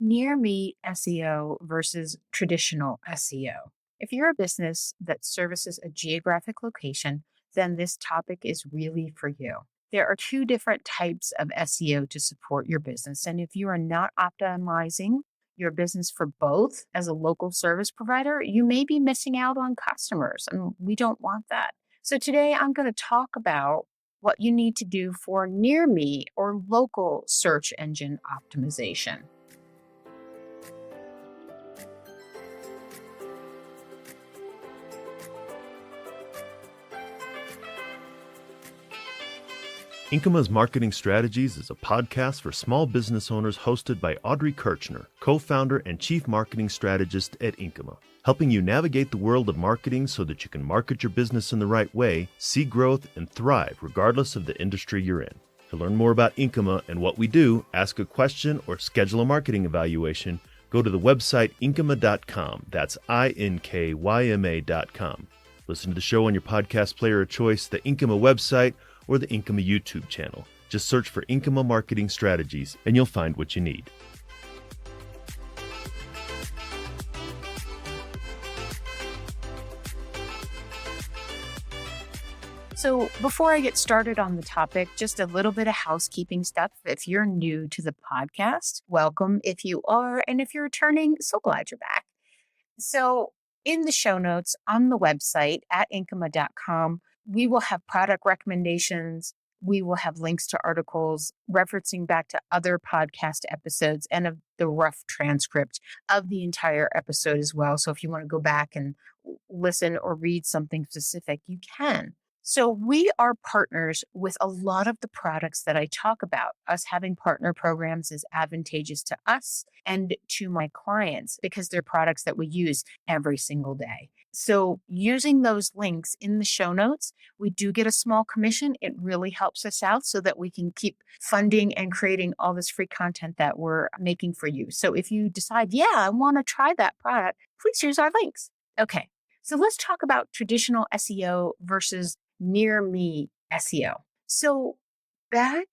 Near me SEO versus traditional SEO. If you're a business that services a geographic location, then this topic is really for you. There are two different types of SEO to support your business. And if you are not optimizing your business for both as a local service provider, you may be missing out on customers. And we don't want that. So today I'm going to talk about what you need to do for near me or local search engine optimization. Inkyma's Marketing Strategies is a podcast for small business owners hosted by Audrey Kirchner, co-founder and chief marketing strategist at Inkyma, helping you navigate the world of marketing so that you can market your business in the right way, see growth, and thrive regardless of the industry you're in. To learn more about Inkyma and what we do, ask a question, or schedule a marketing evaluation, go to the website inkyma.com. That's INKYMA.com. Listen to the show on your podcast player of choice, the Inkyma website, or the Inkyma YouTube channel. Just search for Inkyma Marketing Strategies and you'll find what you need. So before I get started on the topic, just a little bit of housekeeping stuff. If you're new to the podcast, welcome. If you are, and if you're returning, so glad you're back. So in the show notes on the website at inkyma.com, we will have product recommendations. We will have links to articles referencing back to other podcast episodes and the rough transcript of the entire episode as well. So if you want to go back and listen or read something specific, you can. So we are partners with a lot of the products that I talk about. Us having partner programs is advantageous to us and to my clients because they're products that we use every single day. So using those links in the show notes, we do get a small commission. It really helps us out so that we can keep funding and creating all this free content that we're making for you. So if you decide, yeah, I want to try that product, please use our links. Okay, so let's talk about traditional SEO versus near me SEO. So back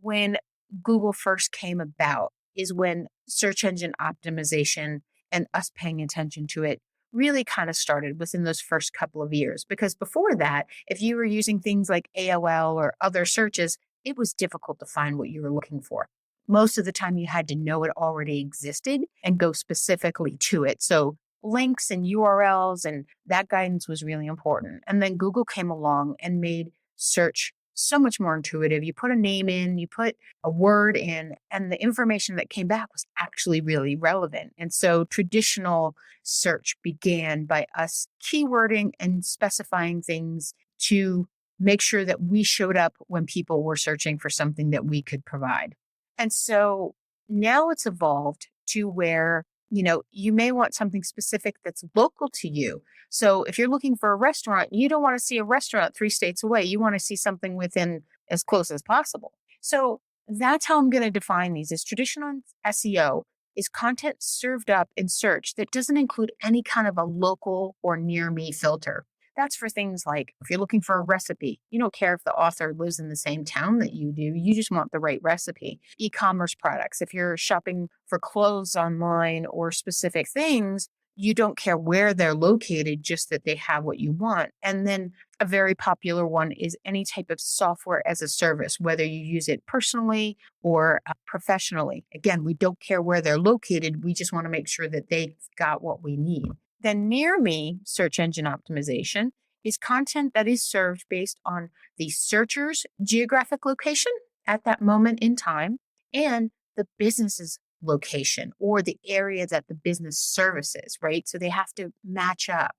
when Google first came about is when search engine optimization and us paying attention to it really kind of started within those first couple of years. Because before that, if you were using things like AOL or other searches, it was difficult to find what you were looking for. Most of the time you had to know it already existed and go specifically to it. So links and URLs and that guidance was really important. And then Google came along and made search so much more intuitive. You put a name in, you put a word in, and the information that came back was actually really relevant. And so traditional search began by us keywording and specifying things to make sure that we showed up when people were searching for something that we could provide. And so now it's evolved to where you may want something specific that's local to you. So if you're looking for a restaurant, you don't want to see a restaurant 3 states away. You want to see something within as close as possible. So that's how I'm going to define these. As traditional SEO is content served up in search that doesn't include any kind of a local or near me filter. That's for things like if you're looking for a recipe, you don't care if the author lives in the same town that you do. You just want the right recipe. E-commerce products, if you're shopping for clothes online or specific things, you don't care where they're located, just that they have what you want. And then a very popular one is any type of software as a service, whether you use it personally or professionally. Again, we don't care where they're located. We just want to make sure that they've got what we need. Then near me search engine optimization is content that is served based on the searcher's geographic location at that moment in time and the business's location or the area that the business services, right? So they have to match up.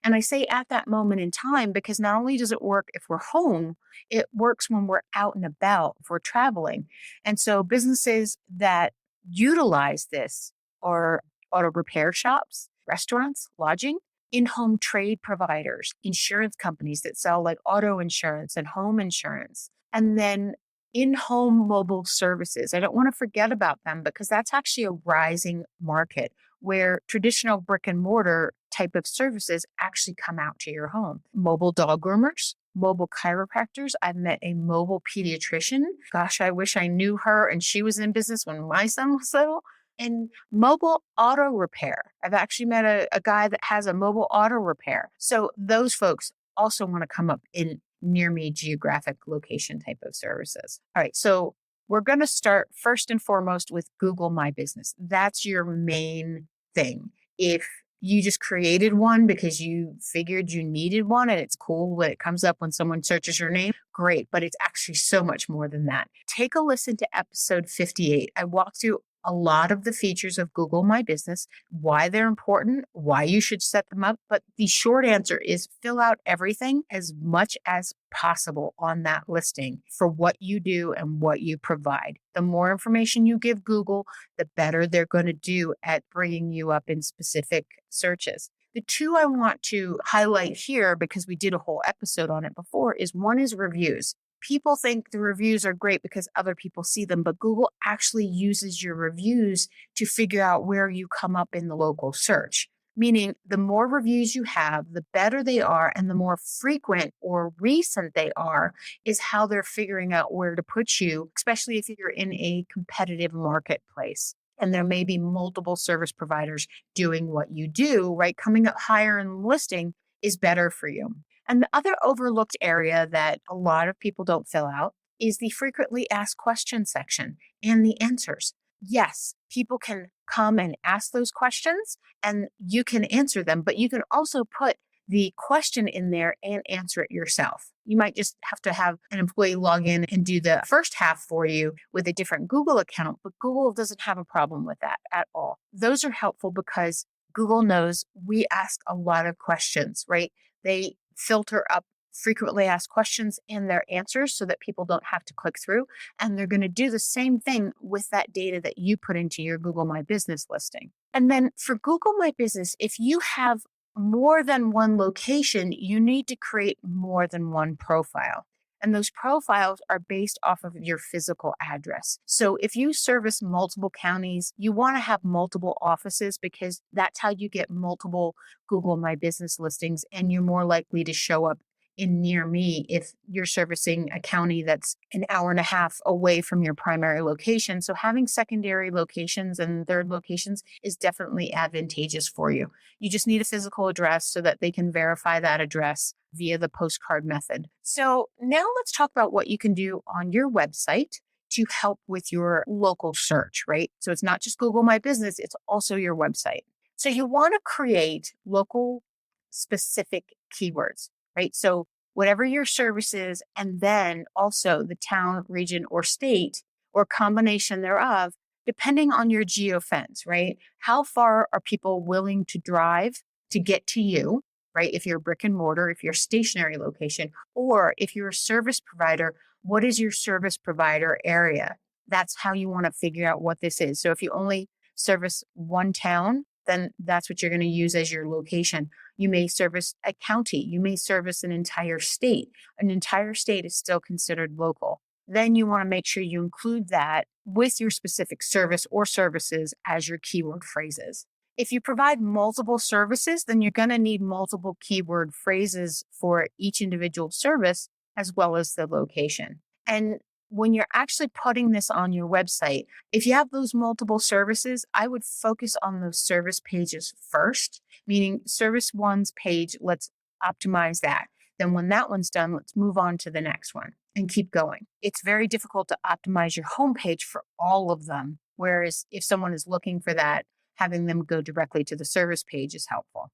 And I say at that moment in time because not only does it work if we're home, it works when we're out and about, if we're traveling. And so businesses that utilize this are auto repair shops, restaurants, lodging, in-home trade providers, insurance companies that sell like auto insurance and home insurance, and then in-home mobile services. I don't want to forget about them because that's actually a rising market where traditional brick and mortar type of services actually come out to your home. Mobile dog groomers, mobile chiropractors. I've met a mobile pediatrician. Gosh, I wish I knew her and she was in business when my son was little. And mobile auto repair. I've actually met a guy that has a mobile auto repair. So those folks also want to come up in near me geographic location type of services. All right. So we're going to start first and foremost with Google My Business. That's your main thing. If you just created one because you figured you needed one and it's cool when it comes up when someone searches your name, great. But it's actually so much more than that. Take a listen to episode 58. I walked through a lot of the features of Google My Business, why they're important, why you should set them up. But the short answer is fill out everything as much as possible on that listing for what you do and what you provide. The more information you give Google, the better they're going to do at bringing you up in specific searches. The two I want to highlight here, because we did a whole episode on it before, is one is reviews. People think the reviews are great because other people see them, but Google actually uses your reviews to figure out where you come up in the local search. Meaning the more reviews you have, the better they are, and the more frequent or recent they are, is how they're figuring out where to put you, especially if you're in a competitive marketplace. And there may be multiple service providers doing what you do, right? Coming up higher in the listing is better for you. And the other overlooked area that a lot of people don't fill out is the frequently asked questions section and the answers. Yes, people can come and ask those questions and you can answer them, but you can also put the question in there and answer it yourself. You might just have to have an employee log in and do the first half for you with a different Google account, but Google doesn't have a problem with that at all. Those are helpful because Google knows we ask a lot of questions, right? They filter up frequently asked questions and their answers so that people don't have to click through. And they're going to do the same thing with that data that you put into your Google My Business listing. And then for Google My Business, if you have more than one location, you need to create more than one profile. And those profiles are based off of your physical address. So if you service multiple counties, you want to have multiple offices because that's how you get multiple Google My Business listings, and you're more likely to show up in near me if you're servicing a county that's an hour and a half away from your primary location. So having secondary locations and third locations is definitely advantageous for you. You just need a physical address so that they can verify that address via the postcard method. So now let's talk about what you can do on your website to help with your local search, right? So it's not just Google My Business, it's also your website. So you want to create local specific keywords, right? So whatever your service is, and then also the town, region, or state, or combination thereof, depending on your geofence, right? How far are people willing to drive to get to you, right? If you're brick and mortar, if you're a stationary location, or if you're a service provider, what is your service provider area? That's how you want to figure out what this is. So if you only service one town, then that's what you're going to use as your location. You may service a county. You may service an entire state. An entire state is still considered local. Then you want to make sure you include that with your specific service or services as your keyword phrases. If you provide multiple services, then you're going to need multiple keyword phrases for each individual service as well as the location. And when you're actually putting this on your website, if you have those multiple services, I would focus on those service pages first, meaning service one's page, let's optimize that. Then when that one's done, let's move on to the next one and keep going. It's very difficult to optimize your homepage for all of them. Whereas if someone is looking for that, having them go directly to the service page is helpful.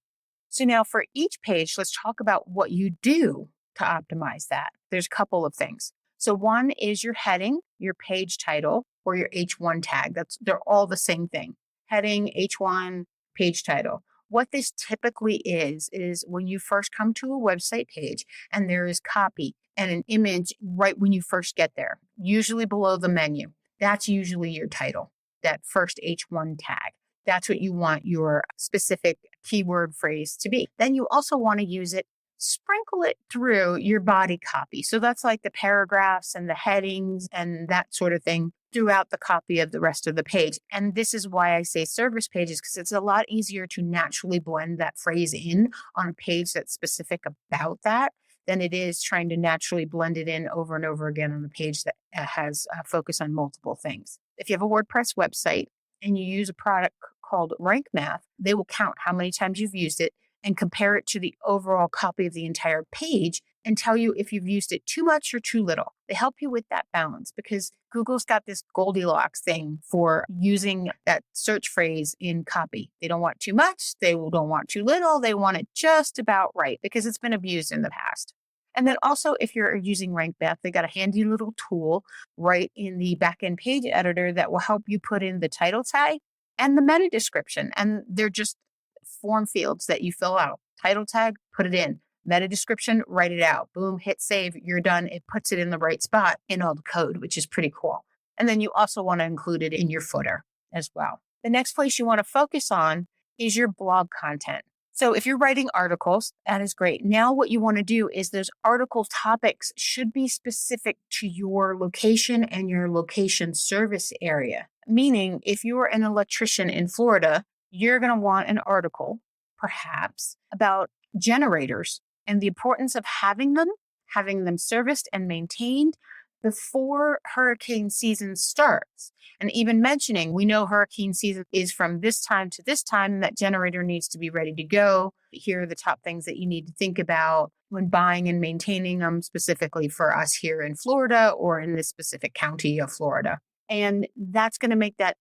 So now for each page, let's talk about what you do to optimize that. There's a couple of things. So one is your heading, your page title, or your H1 tag. They're all the same thing. Heading, H1, page title. What this typically is when you first come to a website page and there is copy and an image right when you first get there, usually below the menu. That's usually your title, that first H1 tag. That's what you want your specific keyword phrase to be. Then you also want to use it, sprinkle it through your body copy. So that's like the paragraphs and the headings and that sort of thing throughout the copy of the rest of the page. And this is why I say service pages, because it's a lot easier to naturally blend that phrase in on a page that's specific about that than it is trying to naturally blend it in over and over again on a page that has a focus on multiple things. If you have a WordPress website, and you use a product called Rank Math, they will count how many times you've used it and compare it to the overall copy of the entire page and tell you if you've used it too much or too little. They help you with that balance because Google's got this Goldilocks thing for using that search phrase in copy. They don't want too much, they don't want too little, they want it just about right because it's been abused in the past. And then also, if you're using Rank Math, they got a handy little tool right in the backend page editor that will help you put in the title tag and the meta description. And they're just form fields that you fill out. Title tag, put it in. Meta description, write it out. Boom, hit save, you're done. It puts it in the right spot in all the code, which is pretty cool. And then you also want to include it in your footer as well. The next place you want to focus on is your blog content. So if you're writing articles, that is great. Now what you want to do is those article topics should be specific to your location and your location service area. Meaning if you're an electrician in Florida, you're going to want an article, perhaps, about generators and the importance of having them serviced and maintained before hurricane season starts. And even mentioning, we know hurricane season is from this time to this time, and that generator needs to be ready to go. Here are the top things that you need to think about when buying and maintaining them, specifically for us here in Florida or in this specific county of Florida. And that's going to make that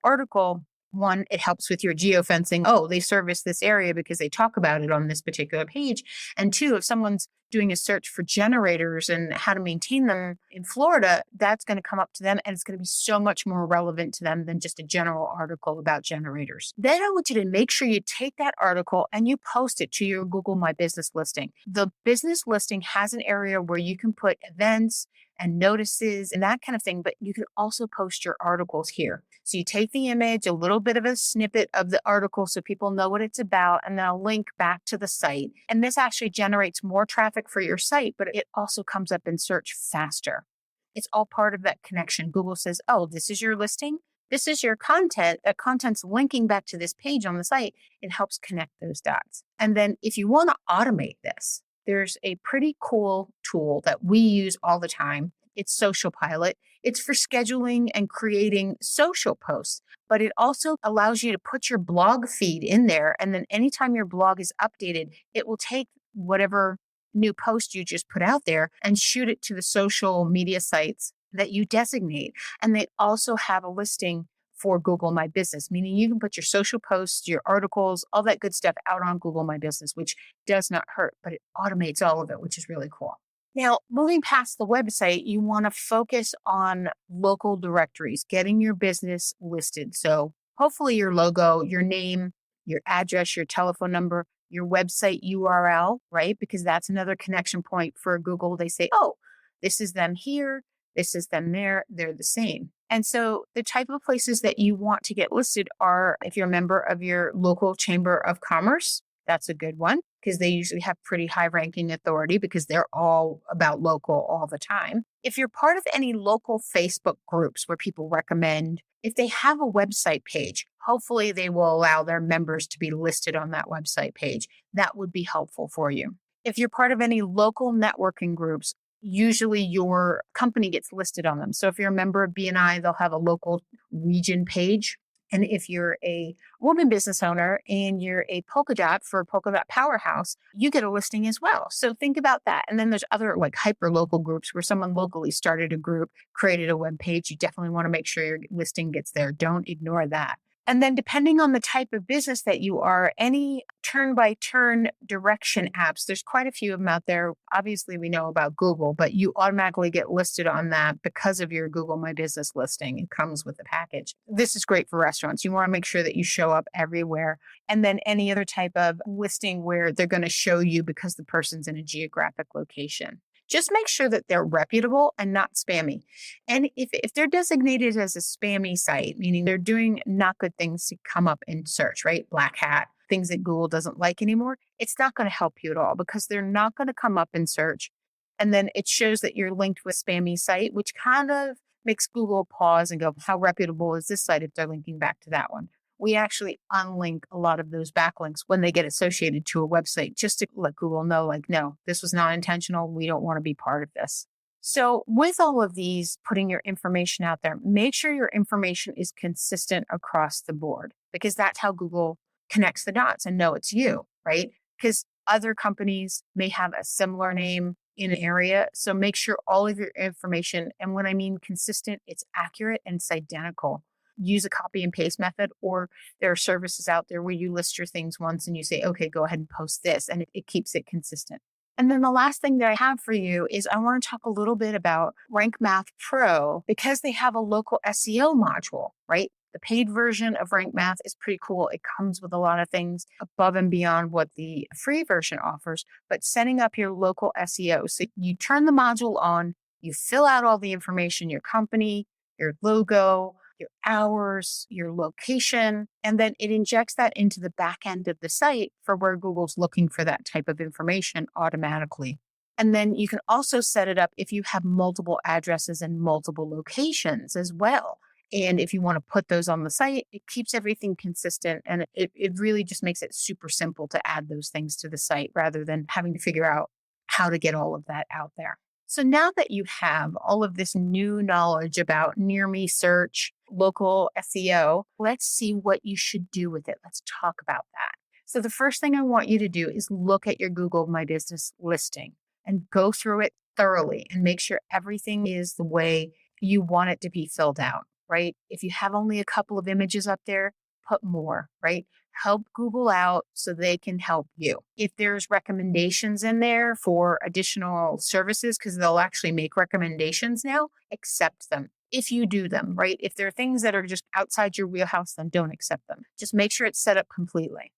article, one, it helps with your geofencing. Oh, they service this area because they talk about it on this particular page. And two, if someone's doing a search for generators and how to maintain them in Florida, that's going to come up to them and it's going to be so much more relevant to them than just a general article about generators. Then I want you to make sure you take that article and you post it to your Google My Business listing. The business listing has an area where you can put events and notices and that kind of thing, but you can also post your articles here. So you take the image, a little bit of a snippet of the article so people know what it's about, and then a link back to the site. And this actually generates more traffic for your site, but it also comes up in search faster. It's all part of that connection. Google says, oh, this is your listing. This is your content. That content's linking back to this page on the site. It helps connect those dots. And then if you want to automate this, there's a pretty cool tool that we use all the time. It's Social Pilot. It's for scheduling and creating social posts, but it also allows you to put your blog feed in there. And then anytime your blog is updated, it will take whatever new post you just put out there and shoot it to the social media sites that you designate. And they also have a listing for Google My Business, meaning you can put your social posts, your articles, all that good stuff out on Google My Business, which does not hurt, but it automates all of it, which is really cool. Now, moving past the website, you want to focus on local directories, getting your business listed. So hopefully your logo, your name, your address, your telephone number, your website URL, right? Because that's another connection point for Google. They say, oh, this is them here, this is them there, they're the same. And so the type of places that you want to get listed are if you're a member of your local chamber of commerce. That's a good one because they usually have pretty high ranking authority because they're all about local all the time. If you're part of any local Facebook groups where people recommend, if they have a website page, hopefully they will allow their members to be listed on that website page. That would be helpful for you. If you're part of any local networking groups, usually your company gets listed on them. So if you're a member of BNI, they'll have a local region page. And if you're a woman business owner and you're a Polka Dot for Polka Dot Powerhouse, you get a listing as well. So think about that. And then there's other like hyper local groups where someone locally started a group, created a web page. You definitely want to make sure your listing gets there. Don't ignore that. And then depending on the type of business that you are, any turn-by-turn direction apps, there's quite a few of them out there. Obviously, we know about Google, but you automatically get listed on that because of your Google My Business listing. It comes with the package. This is great for restaurants. You want to make sure that you show up everywhere. And then any other type of listing where they're going to show you because the person's in a geographic location. Just make sure that they're reputable and not spammy. And if they're designated as a spammy site, meaning they're doing not good things to come up in search, right? Black hat, things that Google doesn't like anymore, it's not going to help you at all because they're not going to come up in search. And then it shows that you're linked with spammy site, which kind of makes Google pause and go, how reputable is this site if they're linking back to that one? We actually unlink a lot of those backlinks when they get associated to a website just to let Google know, like, no, this was not intentional. We don't want to be part of this. So with all of these, putting your information out there, make sure your information is consistent across the board because that's how Google connects the dots and know it's you, right? Because other companies may have a similar name in an area. So make sure all of your information, and when I mean consistent, it's accurate and it's identical. Use a copy and paste method, or there are services out there where you list your things once and you say, okay, go ahead and post this, and it keeps it consistent. And then the last thing that I have for you is I want to talk a little bit about Rank Math Pro because they have a local SEO module, right? The paid version of Rank Math is pretty cool. It comes with a lot of things above and beyond what the free version offers, but setting up your local SEO. So you turn the module on, you fill out all the information, your company, your logo, your hours, your location, and then it injects that into the back end of the site for where Google's looking for that type of information automatically. And then you can also set it up if you have multiple addresses and multiple locations as well. And if you want to put those on the site, it keeps everything consistent. And it really just makes it super simple to add those things to the site rather than having to figure out how to get all of that out there. So now that you have all of this new knowledge about near me search, local SEO, let's see what you should do with it. Let's talk about that. So the first thing I want you to do is look at your Google My Business listing and go through it thoroughly and make sure everything is the way you want it to be filled out, right? If you have only a couple of images up there, put more, right? Help Google out so they can help you. If there's recommendations in there for additional services, because they'll actually make recommendations now, accept them. If you do them, right? If there are things that are just outside your wheelhouse, then don't accept them. Just make sure it's set up completely.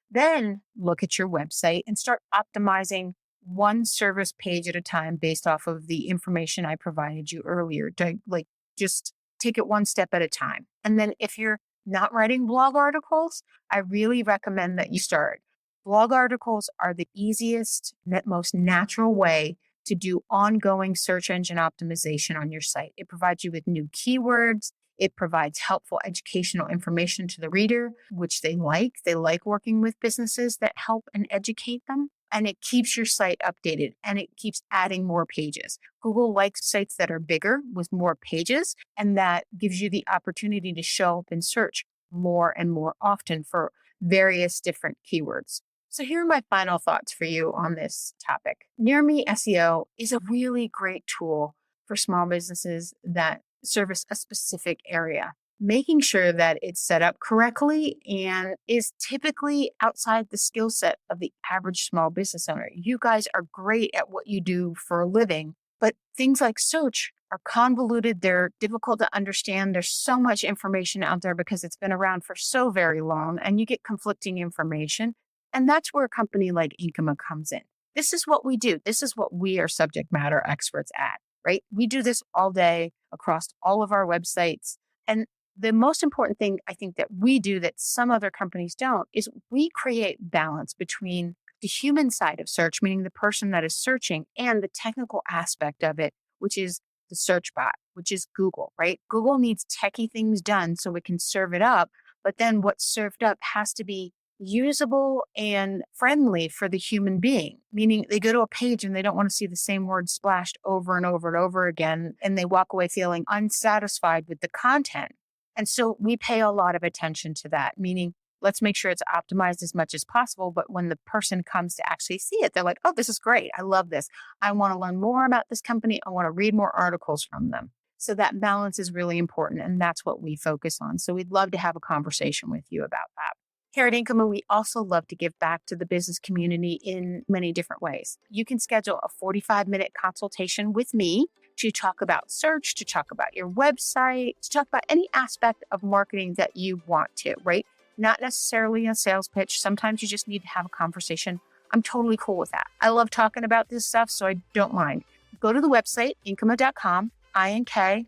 Then look at your website and start optimizing one service page at a time based off of the information I provided you earlier. Just take it one step at a time. And then if you're not writing blog articles, I really recommend that you start. Blog articles are the easiest, most natural way to do ongoing search engine optimization on your site. It provides you with new keywords. It provides helpful educational information to the reader, which they like. They like working with businesses that help and educate them. And it keeps your site updated and it keeps adding more pages. Google likes sites that are bigger with more pages, and that gives you the opportunity to show up in search more and more often for various different keywords. So here are my final thoughts for you on this topic. Near Me SEO is a really great tool for small businesses that service a specific area. Making sure that it's set up correctly and is typically outside the skill set of the average small business owner. You guys are great at what you do for a living, but things like search are convoluted. They're difficult to understand. There's so much information out there because it's been around for so very long, and you get conflicting information. And that's where a company like Inkyma comes in. This is what we do. This is what we are subject matter experts at, right? We do this all day across all of our websites. And the most important thing I think that we do that some other companies don't is we create balance between the human side of search, meaning the person that is searching, and the technical aspect of it, which is the search bot, which is Google, right? Google needs techie things done so it can serve it up. But then what's served up has to be usable and friendly for the human being, meaning they go to a page and they don't want to see the same word splashed over and over and over again, and they walk away feeling unsatisfied with the content. And so we pay a lot of attention to that, meaning let's make sure it's optimized as much as possible. But when the person comes to actually see it, they're like, oh, this is great. I love this. I want to learn more about this company. I want to read more articles from them. So that balance is really important. And that's what we focus on. So we'd love to have a conversation with you about that. Here at Inkyma, we also love to give back to the business community in many different ways. You can schedule a 45-minute consultation with me to talk about search, to talk about your website, to talk about any aspect of marketing that you want to, right? Not necessarily a sales pitch. Sometimes you just need to have a conversation. I'm totally cool with that. I love talking about this stuff, so I don't mind. Go to the website, inkyma.com, inkyma.com.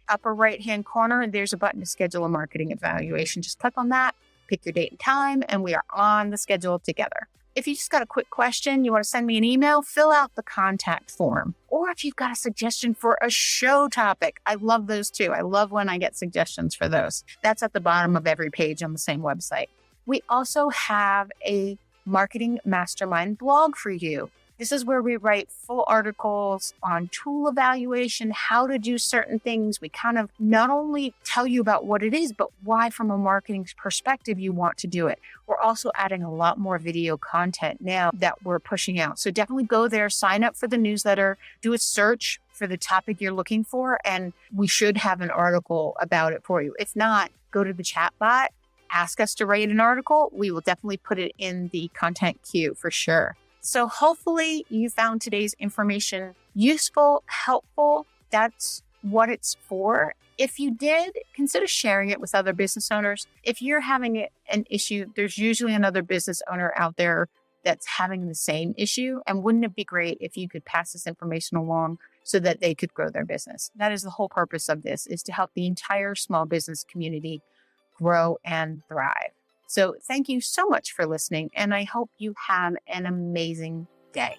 Upper right-hand corner, there's a button to schedule a marketing evaluation. Just click on that, pick your date and time, and we are on the schedule together. If you just got a quick question, you want to send me an email, fill out the contact form. Or if you've got a suggestion for a show topic, I love those too. I love when I get suggestions for those. That's at the bottom of every page on the same website. We also have a marketing mastermind blog for you. This is where we write full articles on tool evaluation, how to do certain things. We kind of not only tell you about what it is, but why from a marketing perspective you want to do it. We're also adding a lot more video content now that we're pushing out. So definitely go there, sign up for the newsletter, do a search for the topic you're looking for, and we should have an article about it for you. If not, go to the chat bot, ask us to write an article. We will definitely put it in the content queue for sure. So hopefully you found today's information useful, helpful. That's what it's for. If you did, consider sharing it with other business owners. If you're having an issue, there's usually another business owner out there that's having the same issue. And wouldn't it be great if you could pass this information along so that they could grow their business? That is the whole purpose of this, is to help the entire small business community grow and thrive. So thank you so much for listening, and I hope you have an amazing day.